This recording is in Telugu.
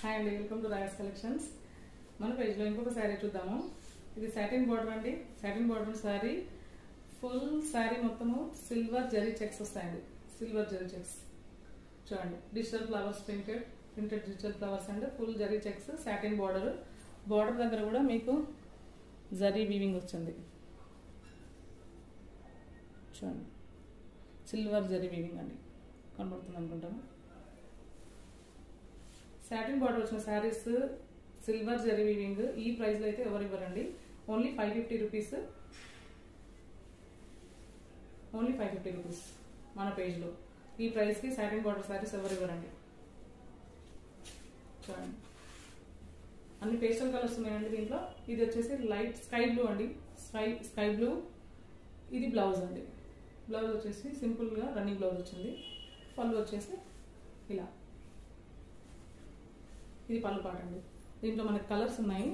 హాయ్ అండి, వెల్కమ్ టు రాయస్ కలెక్షన్స్. మన పేజ్లో ఇంకొక శారీ చూద్దాము. ఇది సాటిన్ బార్డర్ అండి. Satin border sari, full sari మొత్తము సిల్వర్ జరీ చెక్స్ వస్తాయండి. సిల్వర్ జరీ చెక్స్ చూడండి. Digital flowers printed digital flowers and full zari checks, satin border. Border దగ్గర కూడా మీకు జరీ వీవింగ్ వచ్చింది చూడండి. సిల్వర్ జరీ వీవింగ్ అండి, కనబడుతుంది అనుకుంటాను. సాటిన్ బార్డర్ వచ్చిన శారీస్ సిల్వర్ జరీ వీవింగ్ ఈ ప్రైస్లో అయితే ఎవరు ఇవ్వరండి. Only 550 rupees. ఓన్లీ 550 రూపీస్ మన పేజ్లో. ఈ ప్రైస్కి సాటిన్ బార్డర్ శారీస్ ఎవరు ఇవ్వరండి. చూడండి, అన్ని పేస్టల్ కలర్స్ ఉన్నాయండి దీంట్లో. ఇది వచ్చేసి లైట్ స్కై బ్లూ అండి. Sky blue. ఇది బ్లౌజ్ అండి. బ్లౌజ్ వచ్చేసి సింపుల్గా రన్నింగ్ బ్లౌజ్ వచ్చింది. పళ్ళు వచ్చేసి ఇలా. ఇది పళ్ళు పాట అండి. దీంట్లో మనకి కలర్స్ ఉన్నాయి.